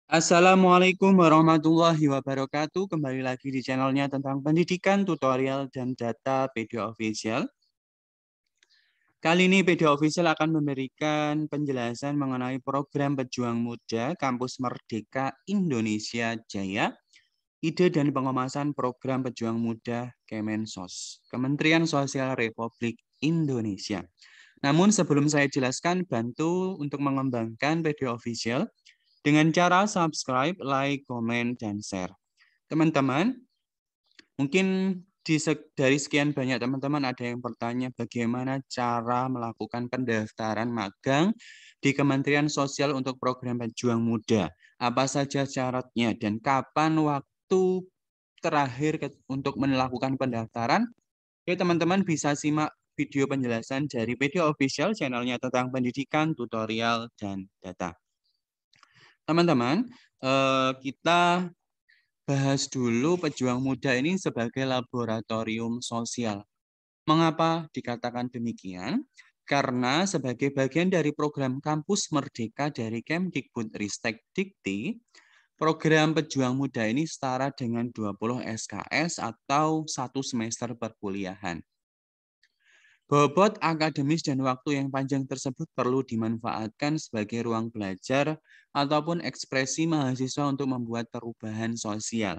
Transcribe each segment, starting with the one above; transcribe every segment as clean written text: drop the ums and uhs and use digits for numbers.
Assalamualaikum warahmatullahi wabarakatuh. Kembali lagi di channelnya tentang pendidikan, tutorial, dan data Pedia Official. Kali ini Pedia Official akan memberikan penjelasan mengenai program Pejuang Muda Kampus Merdeka Indonesia Jaya, ide dan pengemasan program Pejuang Muda Kemensos, Kementerian Sosial Republik Indonesia. Namun sebelum saya jelaskan, bantu untuk mengembangkan Pedia Official dengan cara subscribe, like, komen, dan share. Teman-teman, mungkin dari sekian banyak teman-teman ada yang bertanya bagaimana cara melakukan pendaftaran magang di Kementerian Sosial untuk program Pejuang Muda. Apa saja syaratnya dan kapan waktu terakhir untuk melakukan pendaftaran? Oke, teman-teman bisa simak video penjelasan dari Pedia Official, channelnya tentang pendidikan, tutorial, dan data. Teman-teman, kita bahas dulu Pejuang Muda ini sebagai laboratorium sosial. Mengapa dikatakan demikian? Karena sebagai bagian dari program Kampus Merdeka dari Kemdikbudristek Dikti, program Pejuang Muda ini setara dengan 20 SKS atau 1 semester perkuliahan. Bobot akademis dan waktu yang panjang tersebut perlu dimanfaatkan sebagai ruang belajar ataupun ekspresi mahasiswa untuk membuat perubahan sosial.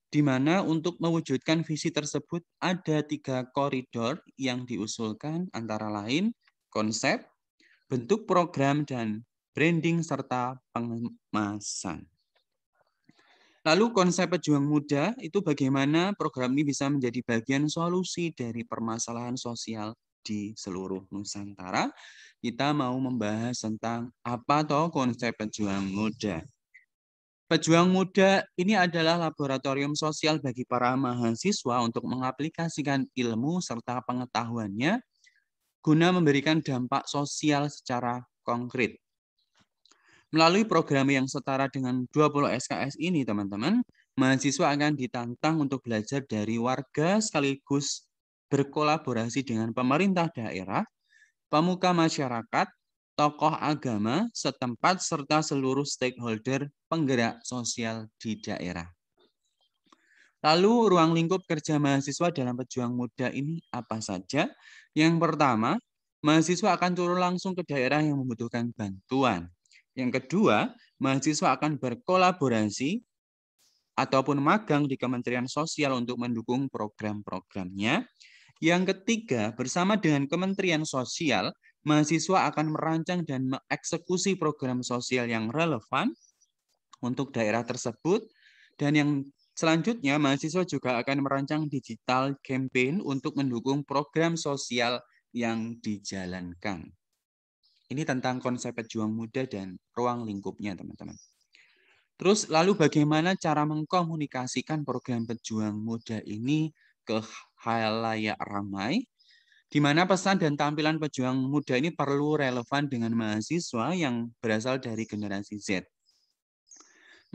Di mana untuk mewujudkan visi tersebut ada 3 koridor yang diusulkan, antara lain konsep, bentuk program, dan branding serta pengemasan. Lalu konsep Pejuang Muda itu bagaimana program ini bisa menjadi bagian solusi dari permasalahan sosial di seluruh Nusantara. Kita mau membahas tentang apa toh konsep Pejuang Muda. Pejuang Muda ini adalah laboratorium sosial bagi para mahasiswa untuk mengaplikasikan ilmu serta pengetahuannya guna memberikan dampak sosial secara konkret. Melalui program yang setara dengan 20 SKS ini, teman-teman, mahasiswa akan ditantang untuk belajar dari warga sekaligus berkolaborasi dengan pemerintah daerah, pemuka masyarakat, tokoh agama setempat, serta seluruh stakeholder penggerak sosial di daerah. Lalu ruang lingkup kerja mahasiswa dalam Pejuang Muda ini apa saja? Yang pertama, mahasiswa akan turun langsung ke daerah yang membutuhkan bantuan. Yang kedua, mahasiswa akan berkolaborasi ataupun magang di Kementerian Sosial untuk mendukung program-programnya. Yang ketiga, bersama dengan Kementerian Sosial, mahasiswa akan merancang dan mengeksekusi program sosial yang relevan untuk daerah tersebut. Dan yang selanjutnya, mahasiswa juga akan merancang digital campaign untuk mendukung program sosial yang dijalankan. Ini tentang konsep Pejuang Muda dan ruang lingkupnya, teman-teman. Terus lalu bagaimana cara mengkomunikasikan program Pejuang Muda ini ke khalayak ramai, di mana pesan dan tampilan Pejuang Muda ini perlu relevan dengan mahasiswa yang berasal dari generasi Z.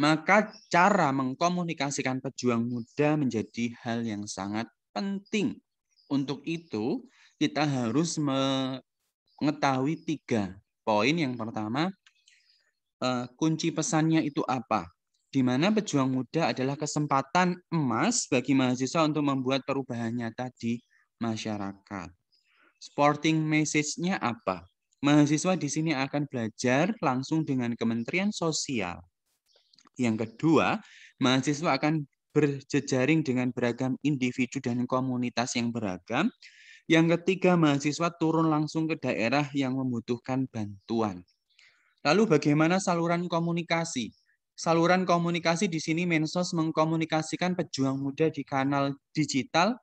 Maka cara mengkomunikasikan Pejuang Muda menjadi hal yang sangat penting. Untuk itu, kita harus mengetahui 3 poin. Yang pertama, kunci pesannya itu apa? Di mana Pejuang Muda adalah kesempatan emas bagi mahasiswa untuk membuat perubahan nyata di masyarakat. Supporting message-nya apa? Mahasiswa di sini akan belajar langsung dengan Kementerian Sosial. Yang kedua, mahasiswa akan berjejaring dengan beragam individu dan komunitas yang beragam. Yang ketiga, mahasiswa turun langsung ke daerah yang membutuhkan bantuan. Lalu bagaimana saluran komunikasi? Saluran komunikasi di sini Mensos mengkomunikasikan Pejuang Muda di kanal digital,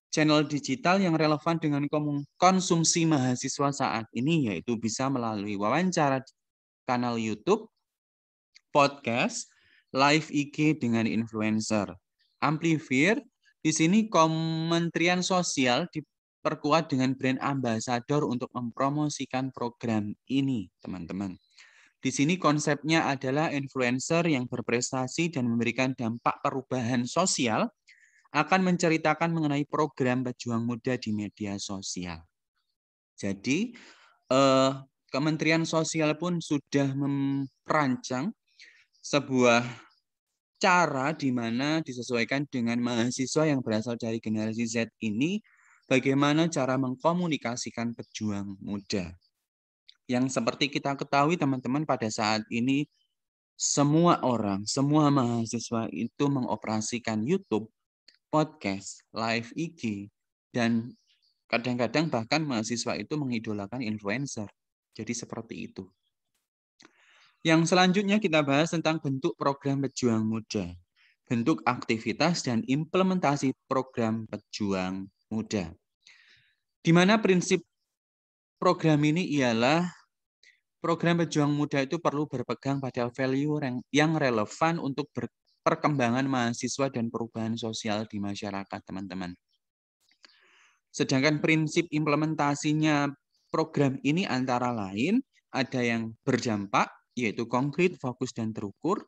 channel digital yang relevan dengan konsumsi mahasiswa saat ini, yaitu bisa melalui wawancara kanal YouTube, podcast, live IG dengan influencer. Amplifier, di sini Kementerian Sosial diperkuat dengan brand ambassador untuk mempromosikan program ini, teman-teman. Di sini konsepnya adalah influencer yang berprestasi dan memberikan dampak perubahan sosial akan menceritakan mengenai program Pejuang Muda di media sosial. Jadi, Kementerian Sosial pun sudah merancang sebuah cara di mana disesuaikan dengan mahasiswa yang berasal dari generasi Z ini, bagaimana cara mengkomunikasikan pejuang muda. Yang seperti kita ketahui teman-teman, pada saat ini semua orang, semua mahasiswa itu mengoperasikan YouTube, podcast, live IG, dan kadang-kadang bahkan mahasiswa itu mengidolakan influencer. Jadi seperti itu. Yang selanjutnya kita bahas tentang bentuk program pejuang muda, bentuk aktivitas dan implementasi program pejuang muda. Di mana prinsip program ini ialah program pejuang muda itu perlu berpegang pada value yang relevan untuk perkembangan mahasiswa dan perubahan sosial di masyarakat, teman-teman. Sedangkan prinsip implementasinya program ini antara lain ada yang berdampak, yaitu konkret, fokus, dan terukur,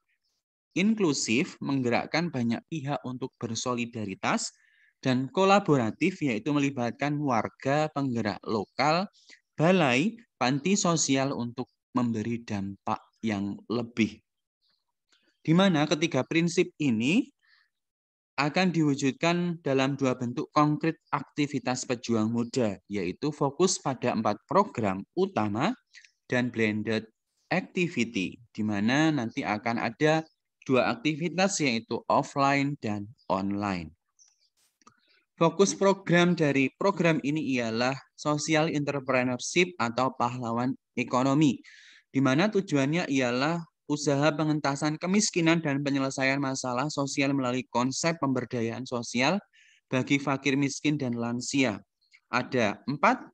inklusif, menggerakkan banyak pihak untuk bersolidaritas, dan kolaboratif, yaitu melibatkan warga, penggerak lokal, balai, panti sosial untuk memberi dampak yang lebih. Di mana ketiga prinsip ini akan diwujudkan dalam dua bentuk konkret aktivitas pejuang muda, yaitu fokus pada 4 program utama dan blended activity, di mana nanti akan ada 2 aktivitas yaitu offline dan online. Fokus program dari program ini ialah social entrepreneurship atau pahlawan ekonomi, di mana tujuannya ialah usaha pengentasan kemiskinan dan penyelesaian masalah sosial melalui konsep pemberdayaan sosial bagi fakir miskin dan lansia. Ada 4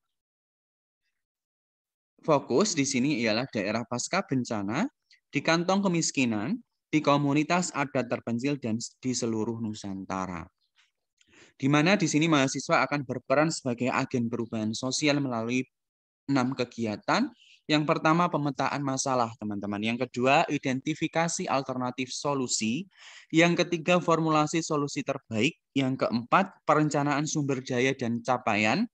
fokus di sini ialah daerah pasca bencana, di kantong kemiskinan, di komunitas adat terpencil, dan di seluruh Nusantara. Di mana di sini mahasiswa akan berperan sebagai agen perubahan sosial melalui 6 kegiatan. Yang pertama, pemetaan masalah, teman-teman. Yang kedua, identifikasi alternatif solusi. Yang ketiga, formulasi solusi terbaik. Yang keempat, perencanaan sumber daya dan capaian.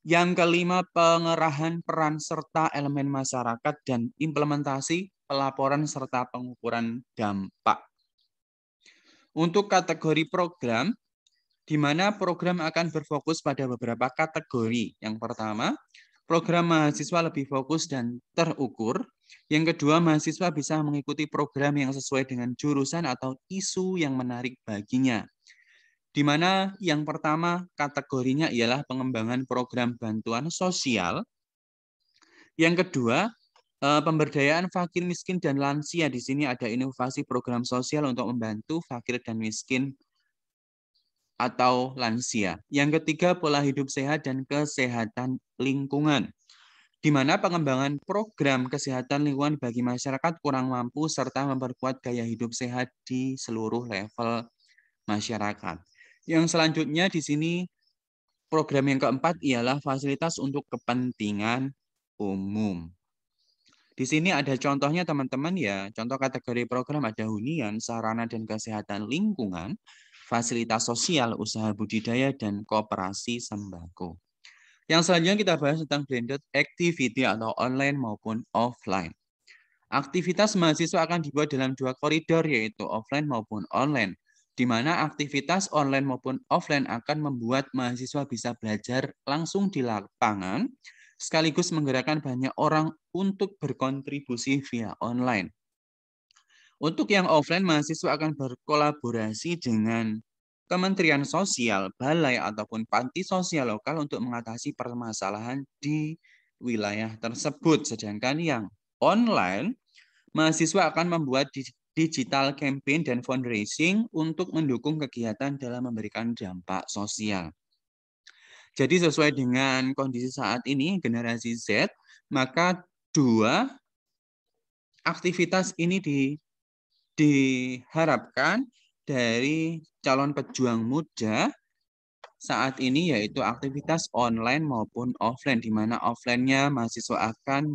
Yang kelima, pengerahan peran serta elemen masyarakat dan implementasi pelaporan serta pengukuran dampak. Untuk kategori program, di mana program akan berfokus pada beberapa kategori. Yang pertama, program mahasiswa lebih fokus dan terukur. Yang kedua, mahasiswa bisa mengikuti program yang sesuai dengan jurusan atau isu yang menarik baginya. Di mana yang pertama kategorinya ialah pengembangan program bantuan sosial. Yang kedua, pemberdayaan fakir miskin dan lansia. Di sini ada inovasi program sosial untuk membantu fakir dan miskin atau lansia. Yang ketiga, pola hidup sehat dan kesehatan lingkungan, di mana pengembangan program kesehatan lingkungan bagi masyarakat kurang mampu serta memperkuat gaya hidup sehat di seluruh level masyarakat. Yang selanjutnya di sini program yang keempat ialah fasilitas untuk kepentingan umum. Di sini ada contohnya teman-teman ya, contoh kategori program ada hunian, sarana dan kesehatan lingkungan, fasilitas sosial, usaha budidaya, dan koperasi sembako. Yang selanjutnya kita bahas tentang blended activity atau online maupun offline. Aktivitas mahasiswa akan dibuat dalam 2 koridor yaitu offline maupun online, di mana aktivitas online maupun offline akan membuat mahasiswa bisa belajar langsung di lapangan, sekaligus menggerakkan banyak orang untuk berkontribusi via online. Untuk yang offline, mahasiswa akan berkolaborasi dengan Kementerian Sosial, balai, ataupun panti sosial lokal untuk mengatasi permasalahan di wilayah tersebut. Sedangkan yang online, mahasiswa akan membuat digital campaign dan fundraising untuk mendukung kegiatan dalam memberikan dampak sosial. Jadi sesuai dengan kondisi saat ini, generasi Z, maka 2 aktivitas ini diharapkan dari calon pejuang muda saat ini yaitu aktivitas online maupun offline, di mana offline-nya mahasiswa akan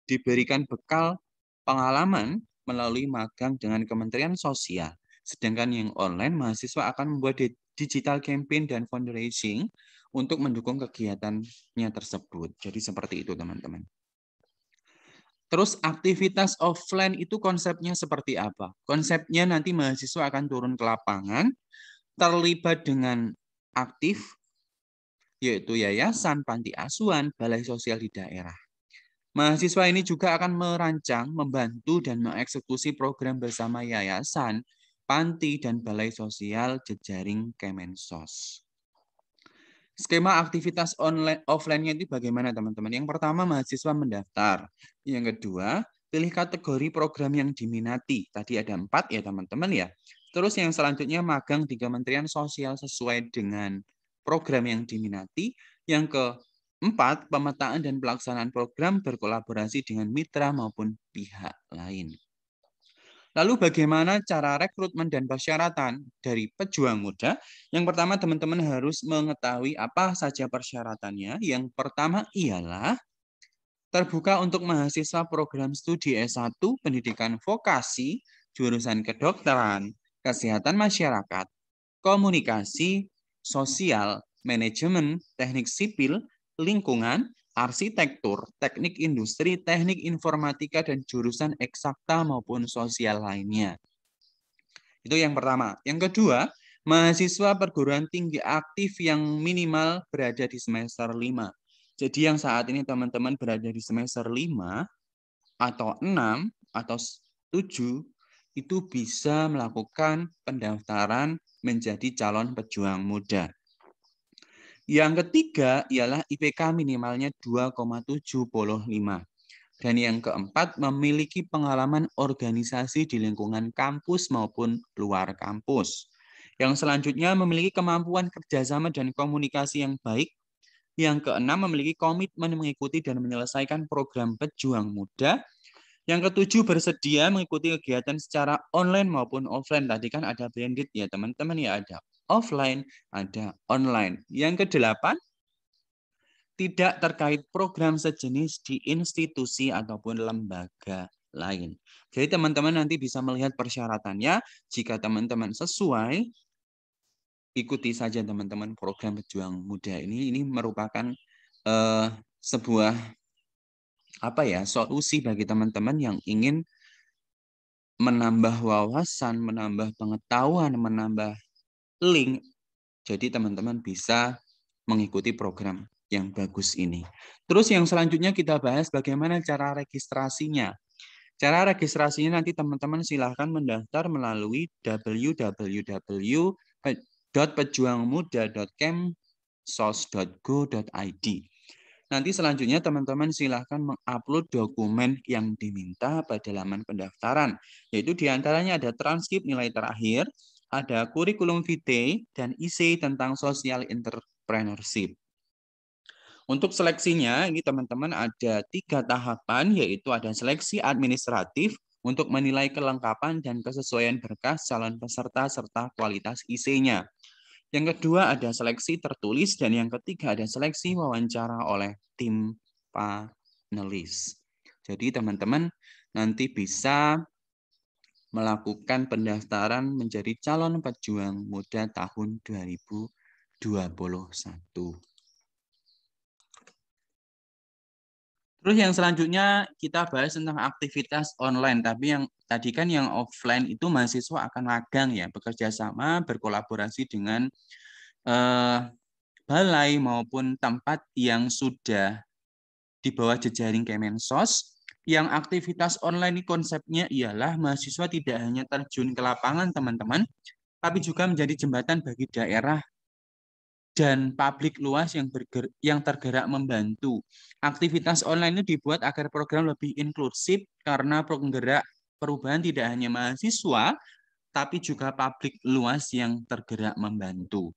diberikan bekal pengalaman melalui magang dengan Kementerian Sosial. Sedangkan yang online, mahasiswa akan membuat digital campaign dan fundraising untuk mendukung kegiatannya tersebut. Jadi seperti itu teman-teman. Terus aktivitas offline itu konsepnya seperti apa? Konsepnya nanti mahasiswa akan turun ke lapangan, terlibat dengan aktif, yaitu yayasan, panti asuhan, balai sosial di daerah. Mahasiswa ini juga akan merancang, membantu, dan mengeksekusi program bersama yayasan, panti, dan balai sosial jejaring Kemensos. Skema aktivitas online offline-nya itu bagaimana, teman-teman? Yang pertama, mahasiswa mendaftar. Yang kedua, pilih kategori program yang diminati. Tadi ada 4 ya, teman-teman ya. Terus yang selanjutnya, magang di Kementerian Sosial sesuai dengan program yang diminati. Yang keempat, pemetaan dan pelaksanaan program berkolaborasi dengan mitra maupun pihak lain. Lalu bagaimana cara rekrutmen dan persyaratan dari pejuang muda? Yang pertama, teman-teman harus mengetahui apa saja persyaratannya. Yang pertama ialah terbuka untuk mahasiswa program studi S1, pendidikan vokasi, jurusan kedokteran, kesehatan masyarakat, komunikasi, sosial, manajemen, teknik sipil, lingkungan, arsitektur, teknik industri, teknik informatika, dan jurusan eksakta maupun sosial lainnya. Itu yang pertama. Yang kedua, mahasiswa perguruan tinggi aktif yang minimal berada di semester 5. Jadi yang saat ini teman-teman berada di semester 5 atau 6 atau 7 itu bisa melakukan pendaftaran menjadi calon pejuang muda. Yang ketiga ialah IPK minimalnya 2,75. Dan yang keempat, memiliki pengalaman organisasi di lingkungan kampus maupun luar kampus. Yang selanjutnya, memiliki kemampuan kerjasama dan komunikasi yang baik. Yang keenam, memiliki komitmen mengikuti dan menyelesaikan program pejuang muda. Yang ketujuh, bersedia mengikuti kegiatan secara online maupun offline. Tadi kan ada blended ya teman-teman ya, ada offline, ada online. Yang kedelapan, tidak terkait program sejenis di institusi ataupun lembaga lain. Jadi teman-teman nanti bisa melihat persyaratannya. Jika teman-teman sesuai, ikuti saja teman-teman program pejuang muda ini. Ini merupakan sebuah solusi bagi teman-teman yang ingin menambah wawasan, menambah pengetahuan, menambah link. Jadi teman-teman bisa mengikuti program yang bagus ini. Terus yang selanjutnya kita bahas bagaimana cara registrasinya. Cara registrasinya nanti teman-teman silahkan mendaftar melalui www.pejuangmuda.kemsos.go.id. Nanti selanjutnya teman-teman silahkan mengupload dokumen yang diminta pada laman pendaftaran. Yaitu diantaranya ada transkrip nilai terakhir, ada kurikulum vitae, dan isi tentang social entrepreneurship. Untuk seleksinya, ini teman-teman ada 3 tahapan, yaitu ada seleksi administratif untuk menilai kelengkapan dan kesesuaian berkas calon peserta serta kualitas IC-nya. Yang kedua ada seleksi tertulis, dan yang ketiga ada seleksi wawancara oleh tim panelis. Jadi teman-teman nanti bisa melakukan pendaftaran menjadi calon pejuang muda tahun 2021. Terus yang selanjutnya kita bahas tentang aktivitas online. Tapi yang tadi kan yang offline itu mahasiswa akan magang ya, bekerja sama, berkolaborasi dengan balai maupun tempat yang sudah di bawah jejaring Kemensos. Yang aktivitas online ini konsepnya ialah mahasiswa tidak hanya terjun ke lapangan teman-teman, tapi juga menjadi jembatan bagi daerah dan publik luas yang tergerak membantu. Aktivitas online ini dibuat agar program lebih inklusif karena penggerak perubahan tidak hanya mahasiswa, tapi juga publik luas yang tergerak membantu.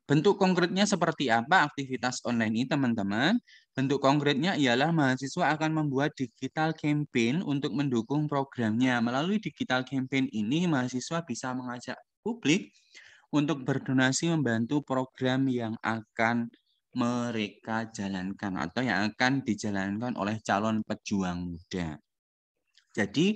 Bentuk konkretnya seperti apa aktivitas online ini, teman-teman? Bentuk konkretnya ialah mahasiswa akan membuat digital campaign untuk mendukung programnya. Melalui digital campaign ini, mahasiswa bisa mengajak publik untuk berdonasi membantu program yang akan mereka jalankan atau yang akan dijalankan oleh calon pejuang muda. Jadi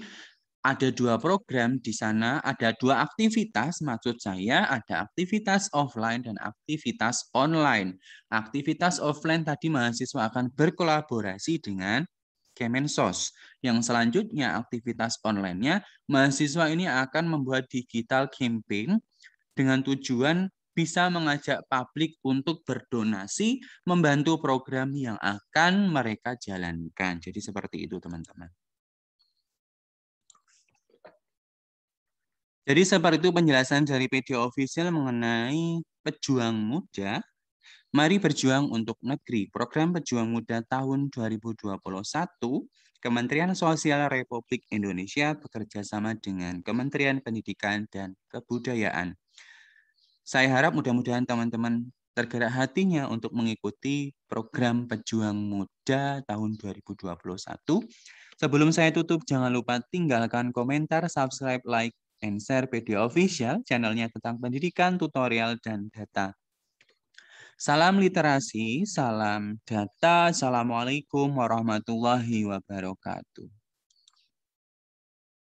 ada 2 program di sana, ada 2 aktivitas, maksud saya ada aktivitas offline dan aktivitas online. Aktivitas offline tadi mahasiswa akan berkolaborasi dengan Kemensos. Yang selanjutnya aktivitas online-nya, mahasiswa ini akan membuat digital campaign dengan tujuan bisa mengajak publik untuk berdonasi, membantu program yang akan mereka jalankan. Jadi seperti itu, teman-teman. Jadi seperti itu penjelasan dari PD Official mengenai Pejuang Muda. Mari berjuang untuk negeri. Program Pejuang Muda tahun 2021, Kementerian Sosial Republik Indonesia bekerja sama dengan Kementerian Pendidikan dan Kebudayaan. Saya harap mudah-mudahan teman-teman tergerak hatinya untuk mengikuti program Pejuang Muda tahun 2021. Sebelum saya tutup, jangan lupa tinggalkan komentar, subscribe, like, and share PD Official, channelnya tentang pendidikan, tutorial, dan data. Salam literasi, salam data, assalamualaikum warahmatullahi wabarakatuh.